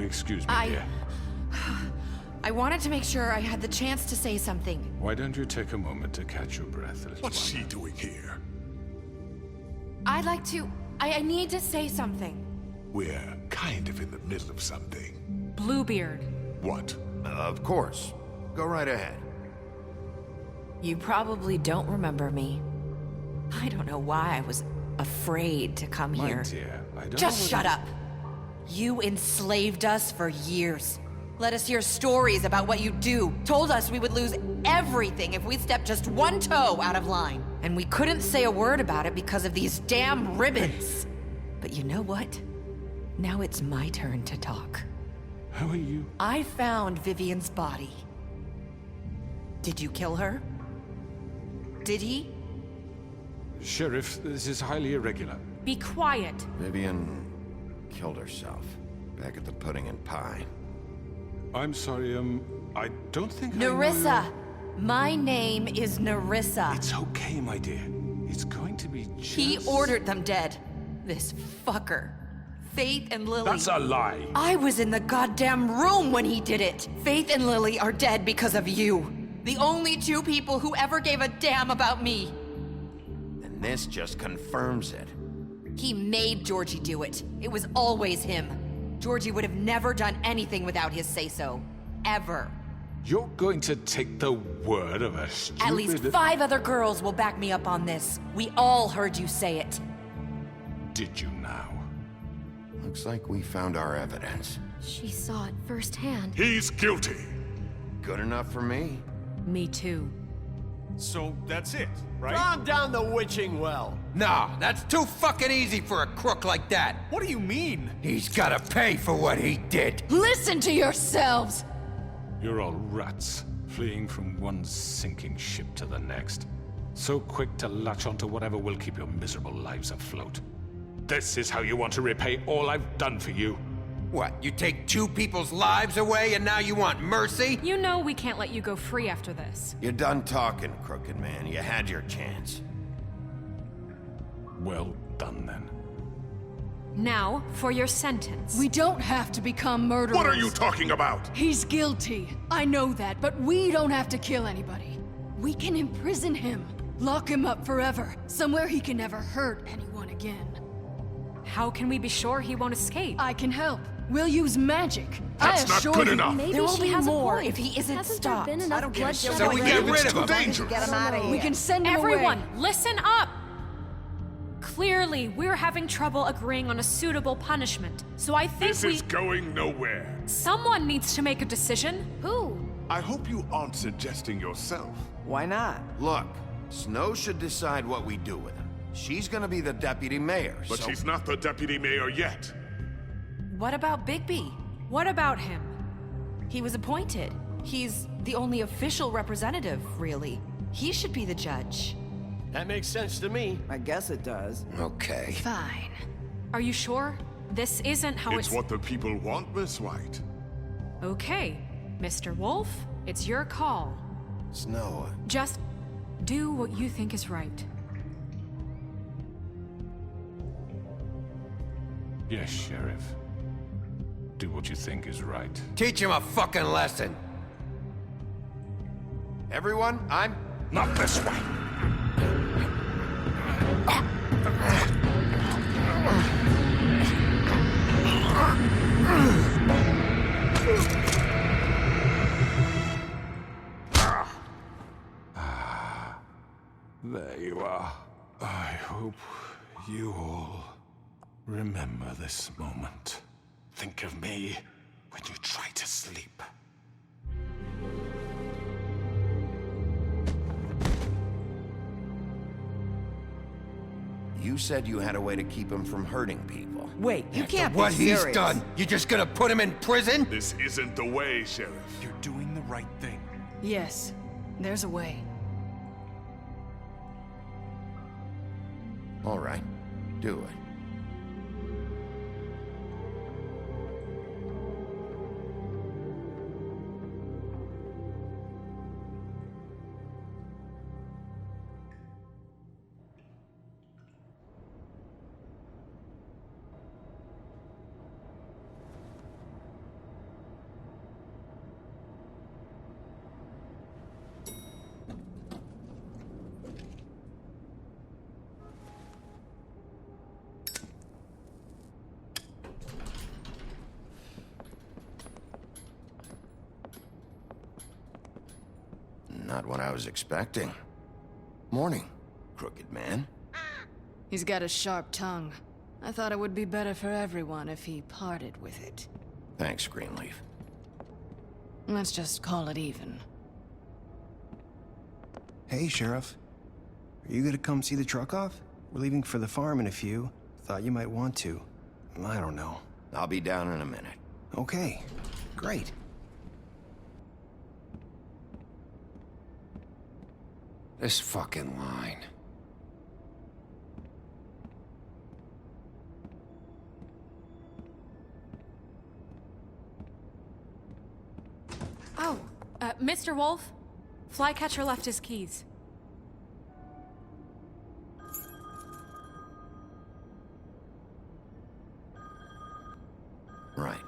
Excuse me, dear. I wanted to make sure I had the chance to say something. Why don't you take a moment to catch your breath? What's she doing here? I'd like to... I need to say something. We're kind of in the middle of something. Bluebeard. What? Of course. Go right ahead. You probably don't remember me. I don't know why I was afraid to come My here. dear, I don't Just know shut up. You enslaved us for years. Let us hear stories about what you do. Told us we would lose everything if we stepped just one toe out of line. And we couldn't say a word about it because of these damn ribbons. But you know what? Now it's my turn to talk. How are you? I found Vivian's body. Did you kill her? Did he? Sheriff, this is highly irregular. Be quiet. Vivian killed herself back at the Pudding and Pie. I'm sorry, I don't think I know Nerissa! My name is Nerissa. It's okay, my dear. It's going to be just... He ordered them dead. This fucker. Faith and Lily. That's a lie. I was in the goddamn room when he did it. Faith and Lily are dead because of you. The only two people who ever gave a damn about me. And this just confirms it. He made Georgie do it. It was always him. Georgie would have never done anything without his say-so. Ever. You're going to take the word of a stupid... At least 5 other girls will back me up on this. We all heard you say it. Did you now? Looks like we found our evidence. She saw it firsthand. He's guilty. Good enough for me. Me too. So that's it, right? Calm down the witching well. Nah, that's too fucking easy for a crook like that. What do you mean? He's gotta pay for what he did. Listen to yourselves! You're all rats, fleeing from one sinking ship to the next. So quick to latch onto whatever will keep your miserable lives afloat. This is how you want to repay all I've done for you. What, you take 2 people's lives away and now you want mercy? You know we can't let you go free after this. You're done talking, crooked man. You had your chance. Well done, then. Now, for your sentence. We don't have to become murderers. What are you talking about? He's guilty. I know that, but we don't have to kill anybody. We can imprison him. Lock him up forever. Somewhere he can never hurt anyone again. How can we be sure he won't escape? I can help. We'll use magic. That's I not assure good you. enough. Maybe There will she be has a more point. if he isn't Hasn't stopped. there been enough bloodshed So we get rid of him. Dangerous. Get him out of here. We can send him Everyone, away. listen up! Clearly, we're having trouble agreeing on a suitable punishment. So I think This is going nowhere. someone needs to make a decision. Who? I hope you aren't suggesting yourself. Why not? Look, Snow should decide what we do with him. She's gonna be the deputy mayor, But so... she's not the deputy mayor yet. What about Bigby? What about him? He was appointed. He's the only official representative, really. He should be the judge. That makes sense to me. I guess it does. Okay. Fine. Are you sure? This isn't how It's what the people want, Miss White. Okay, Mr. Wolf, it's your call. Snow, Just do what you think is right. Yes, Sheriff. Do what you think is right. Teach him a fucking lesson. everyone, I'm... Not this way! There you are. I hope you all remember this moment. Think of me when you try to sleep. You said you had a way to keep him from hurting people. Wait, you After can't what be he's serious. done, you just gonna put him in prison? This isn't the way, Sheriff. You're doing the right thing. Yes, there's a way. All right, do it. Not what I was expecting. Morning, crooked man. He's got a sharp tongue. I thought it would be better for everyone if he parted with it. Thanks, Greenleaf. Let's just call it even. Hey, Sheriff. Are you gonna come see the truck off? We're leaving for the farm in a few. Thought you might want to. I don't know. I'll be down in a minute. Okay, great. This fucking line. Oh, Mr. Wolf? Flycatcher left his keys. Right.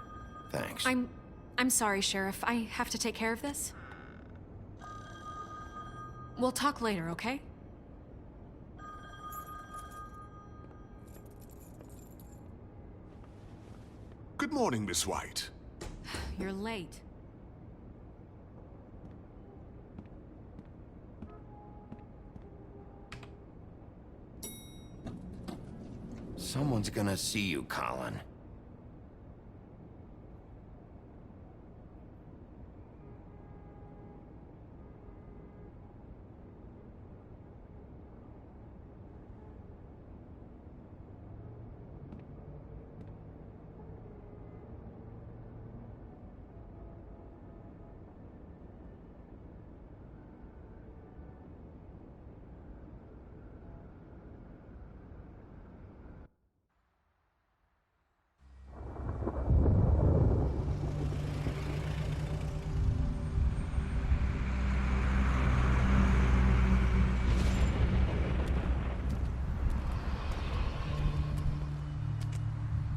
Thanks. I'm sorry, Sheriff. I have to take care of this. We'll talk later, okay? Good morning, Miss White. You're late. Someone's gonna see you, Colin.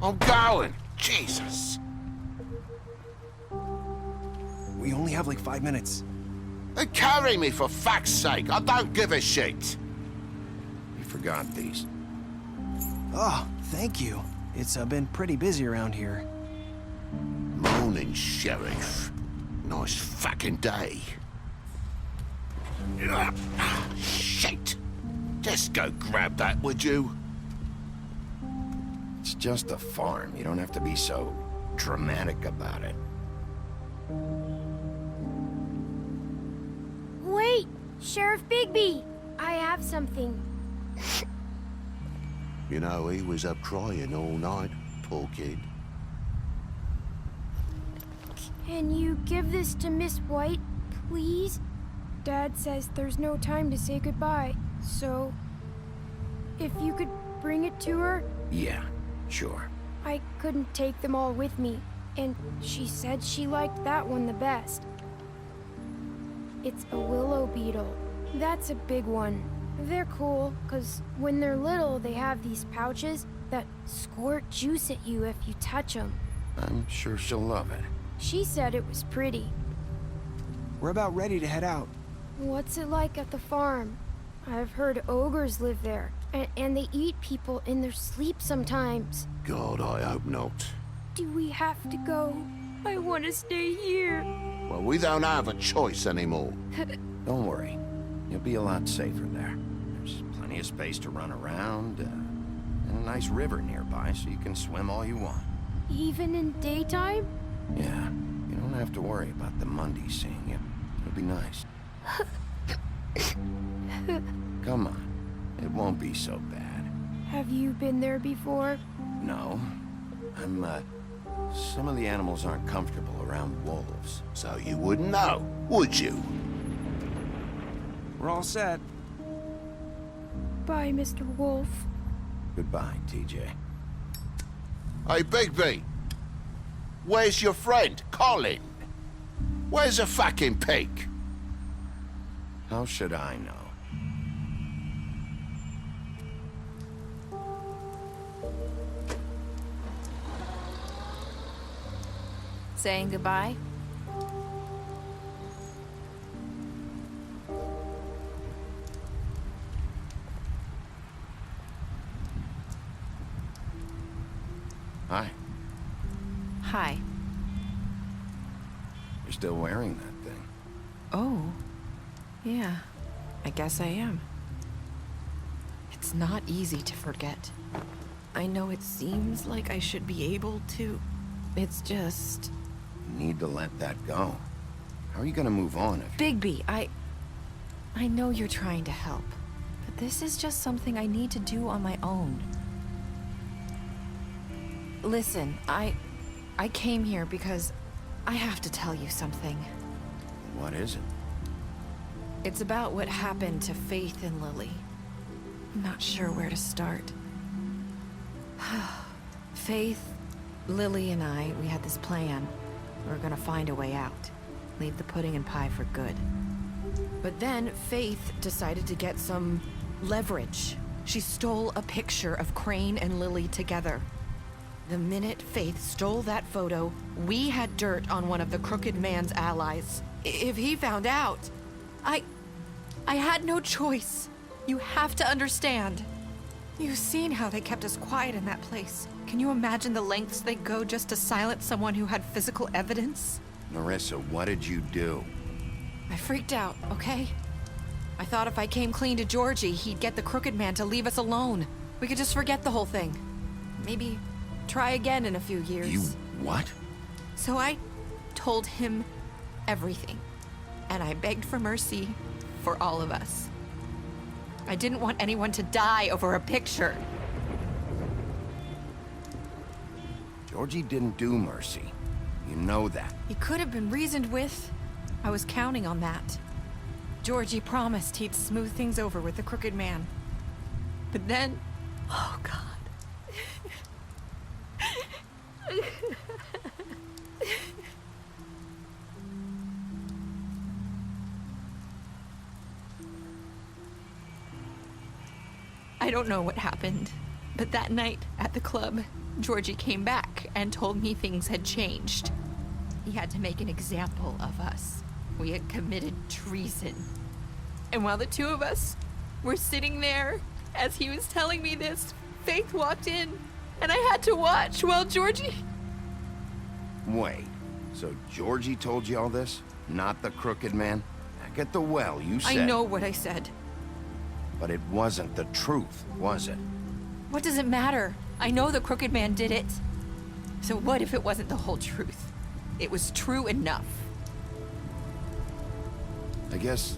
I'm going. Jesus. We only have like 5 minutes. Carry me, for fuck's sake. I don't give a shit. You forgot these. Oh, thank you. It's been pretty busy around here. Morning, Sheriff. Nice fucking day. Shit. Just go grab that, would you? It's just a farm. You don't have to be so dramatic about it. Wait! Sheriff Bigby! I have something. You know, he was up crying all night, poor kid. Can you give this to Miss White, please? Dad says there's no time to say goodbye, so... if you could bring it to her? Yeah, sure. I couldn't take them all with me, and she said she liked that one the best. It's a willow beetle. That's a big one. They're cool, 'cause when they're little, they have these pouches that squirt juice at you if you touch them. I'm sure she'll love it. She said it was pretty. We're about ready to head out. What's it like at the farm? I've heard ogres live there, and they eat people in their sleep sometimes. God, I hope not. Do we have to go? I want to stay here. Well, we don't have a choice anymore. Don't worry. You'll be a lot safer there. There's plenty of space to run around, and a nice river nearby so you can swim all you want. Even in daytime? Yeah, you don't have to worry about the Mundies seeing you. It'll be nice. Come on. It won't be so bad. Have you been there before? No. Some of the animals aren't comfortable around wolves. So you wouldn't know, would you? We're all set. Bye, Mr. Wolf. Goodbye, TJ. Hey, Bigby. Where's your friend, Colin? Where's the fucking pig? How should I know? Saying goodbye? Hi. Hi. You're still wearing that thing. Oh. Yeah, I guess I am. It's not easy to forget. I know it seems like I should be able to. It's just... You need to let that go. How are you gonna move on if... Bigby, I know you're trying to help, but this is just something I need to do on my own. Listen, I came here because I have to tell you something. What is it? It's about what happened to Faith and Lily. I'm not sure where to start. Faith, Lily, and I, we had this plan. We were gonna find a way out. Leave the pudding and pie for good. But then Faith decided to get some leverage. She stole a picture of Crane and Lily together. The minute Faith stole that photo, we had dirt on one of the Crooked Man's allies. If he found out, I had no choice. You have to understand. You've seen how they kept us quiet in that place. Can you imagine the lengths they'd go just to silence someone who had physical evidence? Nerissa, what did you do? I freaked out, okay? I thought if I came clean to Georgie, he'd get the Crooked Man to leave us alone. We could just forget the whole thing. Maybe try again in a few years. You what? So I told him everything. And I begged for mercy for all of us. I didn't want anyone to die over a picture. Georgie didn't do mercy. You know that. He could have been reasoned with. I was counting on that. Georgie promised he'd smooth things over with the Crooked Man. But then... Oh, God. I don't know what happened, but that night at the club, Georgie came back and told me things had changed. He had to make an example of us. We had committed treason. And while the two of us were sitting there, as he was telling me this, Faith walked in, and I had to watch while Georgie... Wait, so Georgie told you all this? Not the Crooked Man? Back at the well, you said... I know what I said. But it wasn't the truth, was it? What does it matter? I know the Crooked Man did it. So what if it wasn't the whole truth? It was true enough. I guess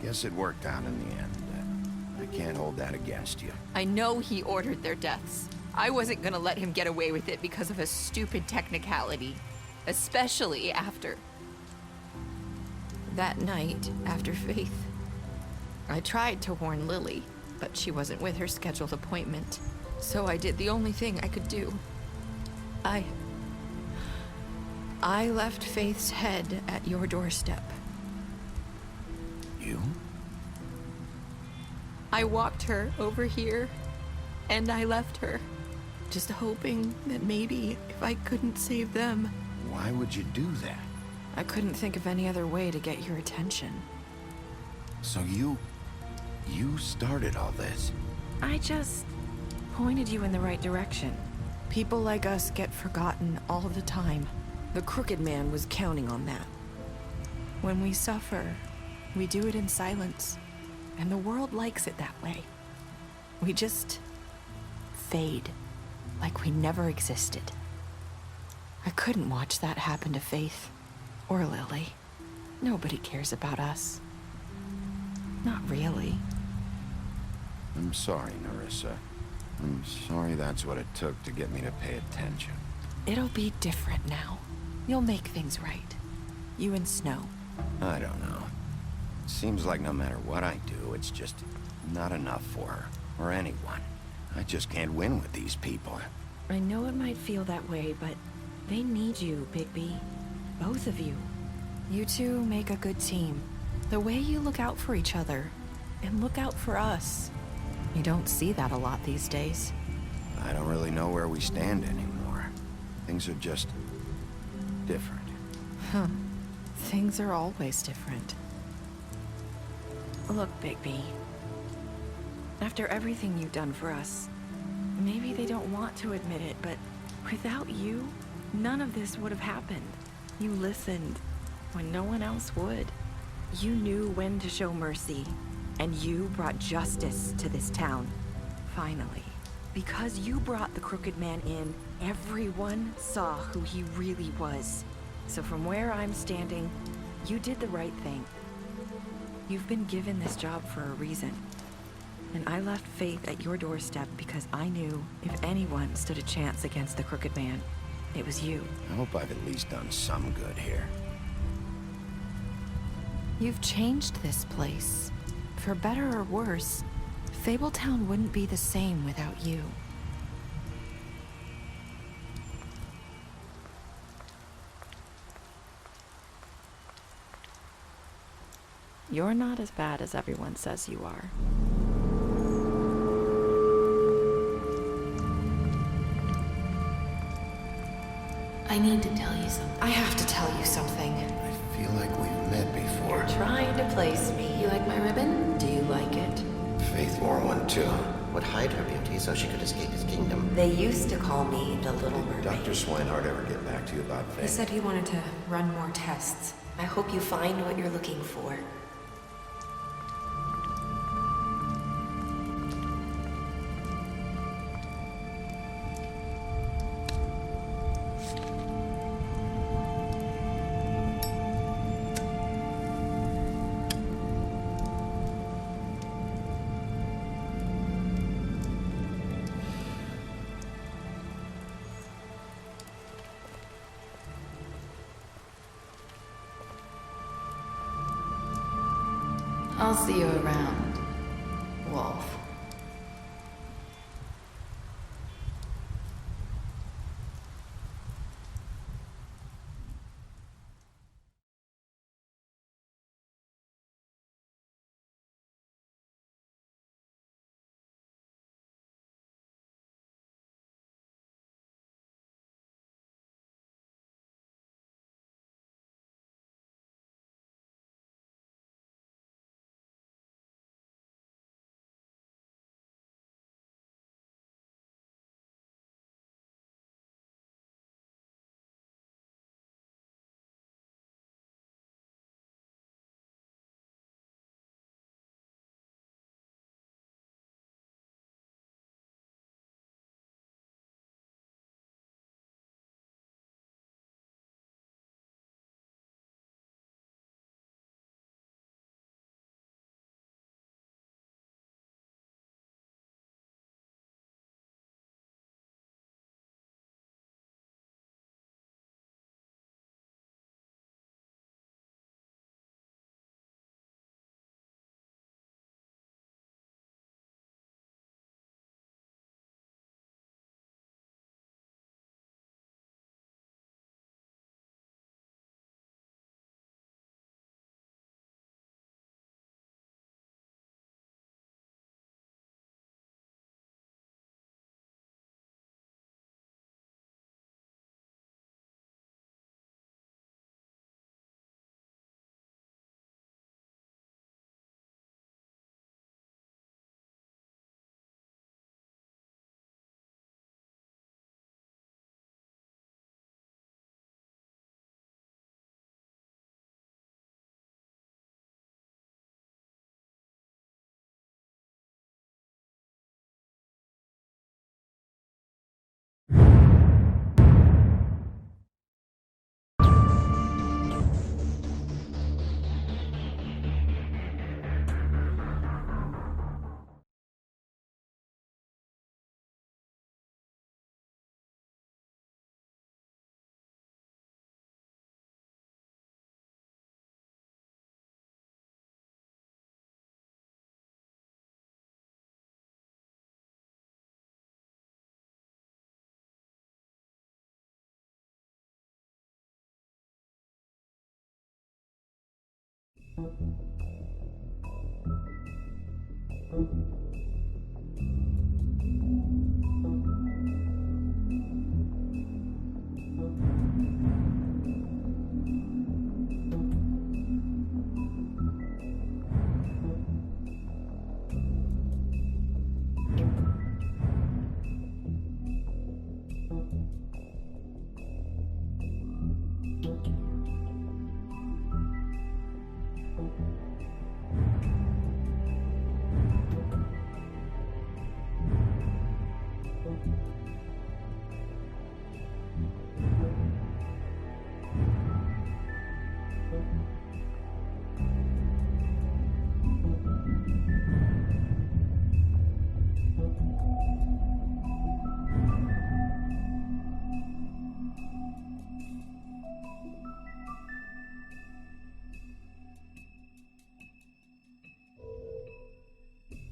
it worked out in the end. I can't hold that against you. I know he ordered their deaths. I wasn't gonna let him get away with it because of a stupid technicality. Especially after... That night, after Faith, I tried to warn Lily, but she wasn't with her scheduled appointment. So I did the only thing I could do. I left Faith's head at your doorstep. You? I walked her over here, and I left her. Just hoping that maybe if I couldn't save them... Why would you do that? I couldn't think of any other way to get your attention. So you started all this? I just pointed you in the right direction. People like us get forgotten all the time. The Crooked Man was counting on that. When we suffer, we do it in silence. And the world likes it that way. We just fade, like we never existed. I couldn't watch that happen to Faith, or Lily. Nobody cares about us. Not really. I'm sorry, Nerissa. I'm sorry that's what it took to get me to pay attention. It'll be different now. You'll make things right. You and Snow. I don't know. It seems like no matter what I do, it's just not enough for her, or anyone. I just can't win with these people. I know it might feel that way, but they need you, Bigby. Both of you. You two make a good team. The way you look out for each other, and look out for us. You don't see that a lot these days. I don't really know where we stand anymore. Things are just different. Huh. Things are always different. Look, Bigby. After everything you've done for us, maybe they don't want to admit it, but without you, none of this would have happened. You listened when no one else would. You knew when to show mercy, and you brought justice to this town. Finally. Because you brought the Crooked Man in, everyone saw who he really was. So from where I'm standing, you did the right thing. You've been given this job for a reason. And I left Faith at your doorstep because I knew if anyone stood a chance against the Crooked Man, it was you. I hope I've at least done some good here. You've changed this place. For better or worse, Fabletown wouldn't be the same without you. You're not as bad as everyone says you are. I need to tell you something. I have to tell you something. I feel like we've met before. You're trying to place me. You like my ribbon? Do you like it? Faith wore one too. Would hide her beauty so she could escape his kingdom. They used to call me the Little Mermaid. Dr. Swinehart ever get back to you about Faith? He said he wanted to run more tests. I hope you find what you're looking for. I'll see you around, Wolf.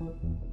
you.